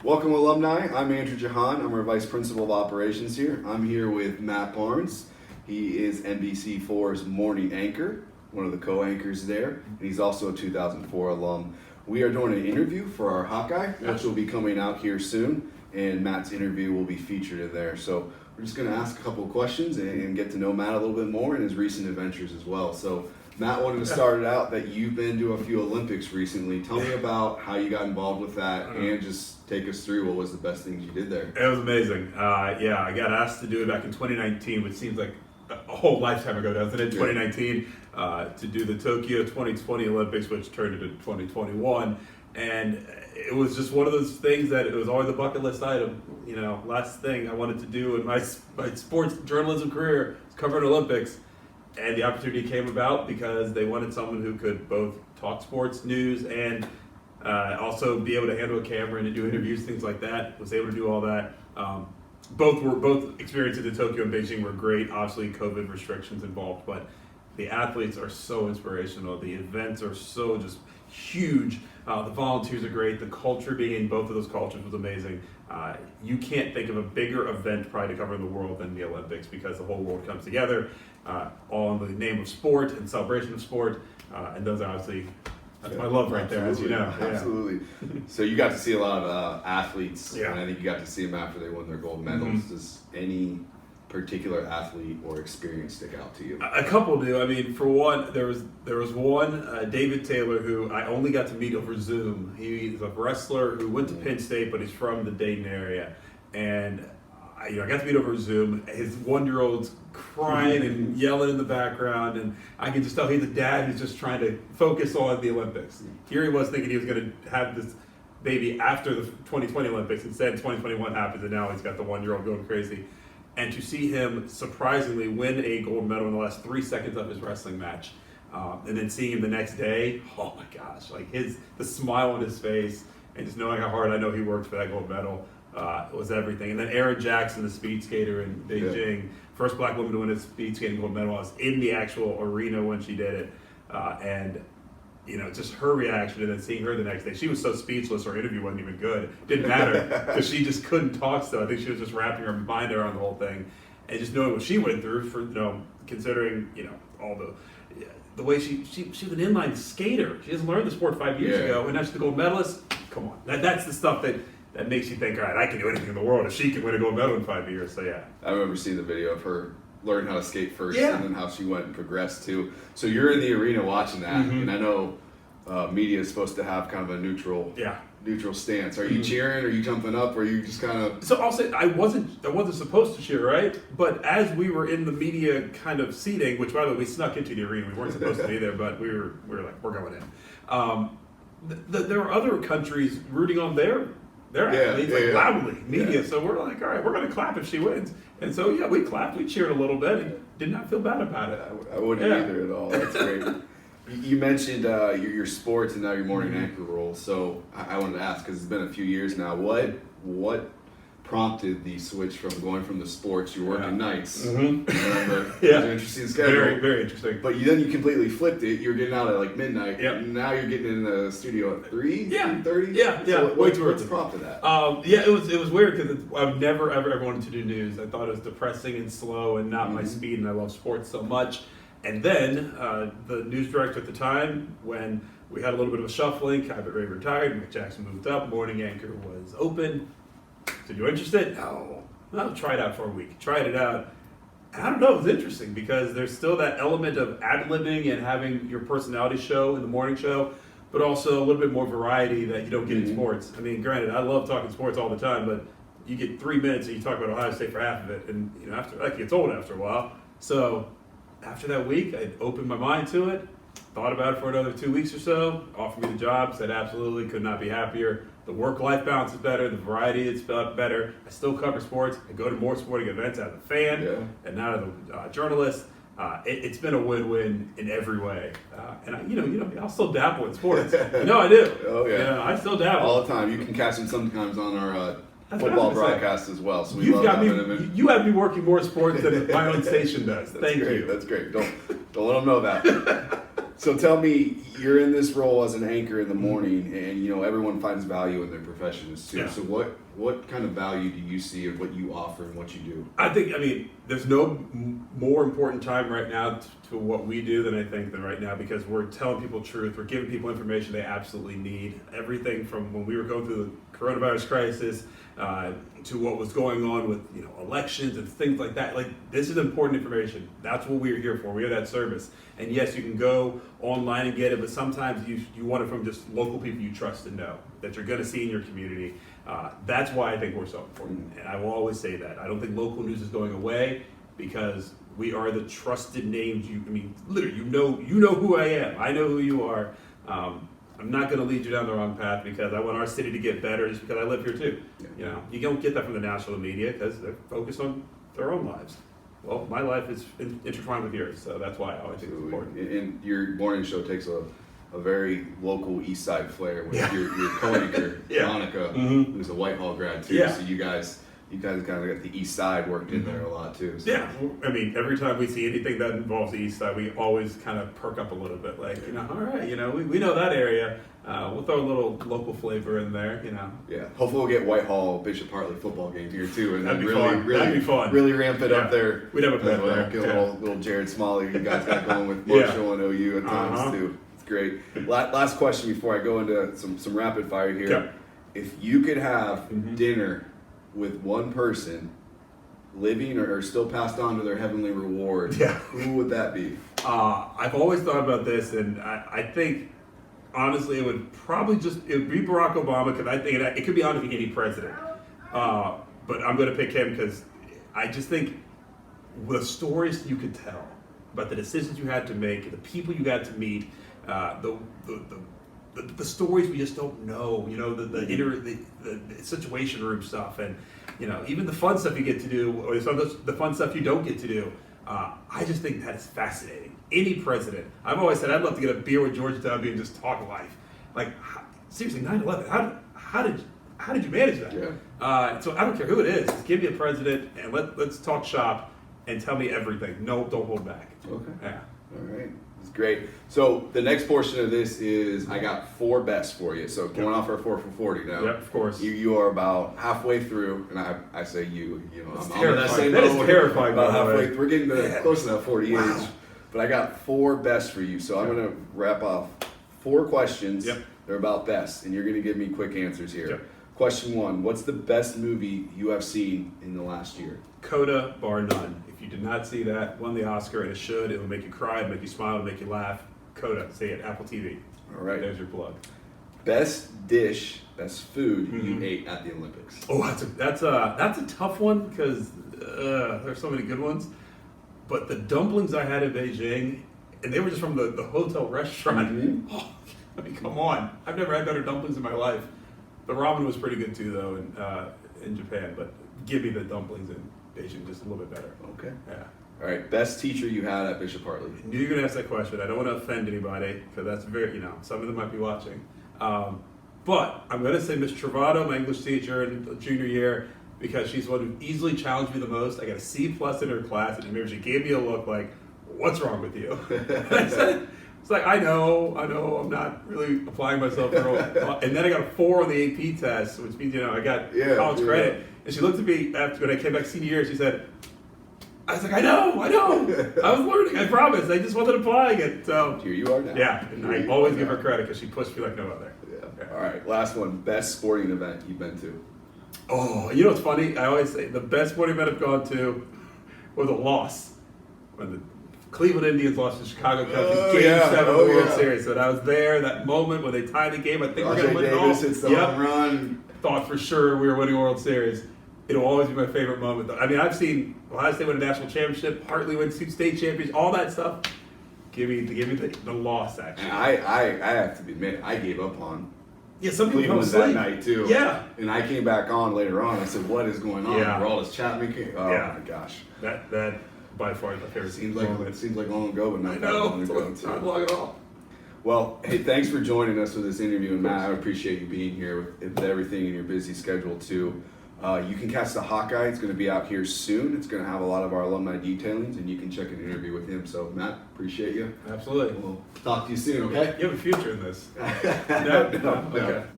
Welcome, alumni. I'm Andrew Jahan. I'm our Vice Principal of Operations here. I'm here with Matt Barnes. He is NBC4's morning anchor, one of the co-anchors there, and he's also a 2004 alum. We are doing an interview for our Hawkeye, which will be coming out here soon, and Matt's interview will be featured in there. So we're just going to ask a couple of questions and get to know Matt a little bit more and his recent adventures as well. So Matt, wanted to start it out that you've been to a few Olympics recently. Tell me about how you got involved with that and just take us through what was the best things you did there. It was amazing. I got asked to do it back in 2019, which seems like a whole lifetime ago, doesn't it? 2019, to do the Tokyo 2020 Olympics, which turned into 2021. And it was just one of those things that it was always a bucket list item. You know, last thing I wanted to do in my sports journalism career is cover an Olympics. And the opportunity came about because they wanted someone who could both talk sports news and also be able to handle a camera and do interviews, things like that. Was able to do all that. Both experiences in Tokyo and Beijing were great. Obviously, COVID restrictions involved, but the athletes are so inspirational. The events are so just huge. The volunteers are great. The culture being in both of those cultures was amazing. You can't think of a bigger event probably to cover in the world than the Olympics because the whole world comes together all in the name of sport and celebration of sport. And those are obviously, that's my love right there, as you know. Absolutely. So you got to see a lot of athletes, Yeah. and I think you got to see them after they won their gold medals. Does any particular athlete or experience stick out to you? A couple do. I mean, for one, there was one, David Taylor, who I only got to meet over Zoom. He's a wrestler who went to Penn State, but he's from the Dayton area. And I got to meet over Zoom. His 1-year-old's crying and yelling in the background, and I can just tell he's a dad who's just trying to focus on the Olympics. Here he was thinking he was going to have this baby after the 2020 Olympics. Instead, 2021 happens, and now he's got the 1-year-old going crazy. And to see him surprisingly win a gold medal in the last 3 seconds of his wrestling match, and then seeing him the next day, oh my gosh, like the smile on his face, and just knowing how hard I know he worked for that gold medal was everything. And then Erin Jackson, the speed skater in Beijing, first black woman to win a speed skating gold medal. I was in the actual arena when she did it, and just her reaction, and then seeing her the next day, she was so speechless. Her interview wasn't even good. Didn't matter because she just couldn't talk still. I think she was just wrapping her mind around the whole thing, and just knowing what she went through for considering all the way she was an inline skater. She hasn't learned the sport 5 years ago, and now she's the gold medalist. Come on, that's the stuff that makes you think, all right, I can do anything in the world if she can win a gold medal in 5 years. So yeah, I remember seeing the video of her learn how to skate first and then how she went and progressed too. So you're in the arena watching that, and I know media is supposed to have kind of a neutral stance. Are you cheering? Are you jumping up? Or are you just kind of? So I'll say I wasn't supposed to cheer, right? But as we were in the media kind of seating, which by the way we snuck into the arena, we weren't supposed to be there, but we were like, we're going in. There were other countries rooting on their athletes loudly, media. So we're like, all right, we're going to clap if she wins. And so we clapped, we cheered a little bit, and did not feel bad about it. I wouldn't either at all. That's great. You mentioned your sports and now your morning anchor role. So I wanted to ask, because it's been a few years now, what prompted the switch from going from the sports? You're working nights. Remember? It was an interesting schedule. Very, very interesting. But then you completely flipped it. You're getting out at like midnight. And now you're getting in the studio at 3:30. So what's the prompt of that? It was weird because I've never ever wanted to do news. I thought it was depressing and slow and not my speed, and I love sports so much. And then the news director at the time, when we had a little bit of a shuffling, Cabot Ray retired, Mick Jackson moved up, morning anchor was open. So you interested? No. I'll try it out for a week. Tried it out. I don't know, it was interesting because there's still that element of ad-libbing and having your personality show in the morning show, but also a little bit more variety that you don't get in sports. I mean, granted, I love talking sports all the time, but you get 3 minutes and you talk about Ohio State for half of it, and after that gets old after a while. So after that week, I opened my mind to it, thought about it for another 2 weeks or so, offered me the job, said absolutely, could not be happier. The work-life balance is better, the variety is better. I still cover sports. I go to more sporting events as a fan and now as a journalist. It's been a win-win in every way. And I'll still dabble in sports. I do. Oh yeah. I still dabble all the time. You can catch them sometimes on our football broadcast as well. So you have me working more sports than my own station does. Thank you. That's great. Don't let them know that. So tell me, you're in this role as an anchor in the morning, and everyone finds value in their professions too. Yeah. So what kind of value do you see in what you offer and what you do? I mean, there's no more important time right now to what we do than right now, because we're telling people truth. We're giving people information they absolutely need. Everything from when we were going through the coronavirus crisis to what was going on with elections and things like that. Like, this is important information. That's what we're here for. We are that service. And yes, you can go online and get it, but sometimes you want it from just local people you trust and know that you're going to see in your community. That's why I think we're so important, and I will always say that. I don't think local news is going away, because we are the trusted names. Literally, you know who I am. I know who you are. I'm not going to lead you down the wrong path, because I want our city to get better, just because I live here too. Yeah. You don't get that from the national media, because they're focused on their own lives. Well, my life is intertwined with yours, so that's why I always think it's important. And your morning show takes a very local East Side flair with your co-anchor, Monica, who's a Whitehall grad too. Yeah. So you guys kind of got the East Side worked in there a lot too. So. Yeah, I mean, every time we see anything that involves the East Side, we always kind of perk up a little bit. Like, all right, we know that area. We'll throw a little local flavor in there, Yeah, hopefully we'll get Whitehall Bishop Hartley football game here too, and that'd be really fun. Really ramp it up there. We'd have a bet there. Get a little Jared Smalley you guys got going with Marshall and OU at times too. It's great. Last question before I go into some rapid fire here. Yep. If you could have dinner with one person, living or still passed on to their heavenly reward, who would that be? I've always thought about this, and I think honestly it would be Barack Obama, because I think it could be honestly any president. But I'm going to pick him because I just think the stories you could tell about the decisions you had to make, the people you got to meet, the stories we just don't know, the situation room stuff, and even the fun stuff you get to do, or some of the fun stuff you don't get to do. I just think that is fascinating. Any president. I've always said I'd love to get a beer with George W. and just talk life. Like, seriously, 9/11. How did you manage that? Yeah. So I don't care who it is. Just give me a president and let's talk shop and tell me everything. No, don't hold back. Okay. Yeah. All right. It's great. So the next portion of this is I got 4 best for you. So going off our 4 for 40 now. Yep, of course. You are about halfway through, and I say That's I'm that same that is boat. terrifying. About halfway. We're getting close to that 40 age. But I got 4 best for you. So I'm going to wrap off 4 questions. Yep. They're about best, and you're going to give me quick answers here. Yep. Question 1: what's the best movie you have seen in the last year? Coda, bar none. If you did not see that, won the Oscar, and it should. It will make you cry, it'll make you smile, it'll make you laugh. Coda, say it, Apple TV. All right. There's your plug. Best dish, best food you ate at the Olympics. Oh, that's a tough one, because there's so many good ones. But the dumplings I had in Beijing, and they were just from the hotel restaurant. Oh, I mean, come on. I've never had better dumplings in my life. The ramen was pretty good too, though, in Japan. But give me the dumplings in Beijing, just a little bit better. Okay. Yeah. All right. Best teacher you had at Bishop Hartley. I knew you were going to ask that question. I don't want to offend anybody, because that's very, some of them might be watching. But I'm going to say Miss Travado, my English teacher in the junior year, because she's the one who easily challenged me the most. I got a C+ in her class, and I remember she gave me a look like, "What's wrong with you?" I said, it's like, I know, I'm not really applying myself for and then I got a 4 on the AP test, which means, I got college credit. And she looked at me after when I came back senior year, she said, I was like, I know. I was learning, I promise. I just wasn't applying it. So Here you are now. Yeah, and I always give her credit because she pushed me like no other. Yeah. All right, last one. Best sporting event you've been to? Oh, you know what's funny? I always say the best sporting event I've gone to was a loss. When the Cleveland Indians lost to Chicago Cubs in Game 7 of the World Series. And I was there, that moment when they tied the game. I think we're going to win it all. Hits the home run. Thought for sure we were winning a World Series. It'll always be my favorite moment, though. I mean, I've seen Ohio State win a national championship, Hartley win 2 state championships, all that stuff. Give me the loss, actually. And I have to admit, I gave up on some people Cleveland that night, too. Yeah. And I came back on later on. I said, what is going on? Yeah. Aroldis Chapman came. Oh, my gosh. That by far is my favorite. It seems like long ago, but not that long long ago. It's not long at all. Well, hey, thanks for joining us for this interview. And Matt, I appreciate you being here with everything in your busy schedule, too. You can catch the Hawkeye. It's going to be out here soon. It's going to have a lot of our alumni detailings, and you can check an interview with him. So, Matt, appreciate you. Absolutely. We'll talk to you soon, okay? You have a future in this. No. Okay.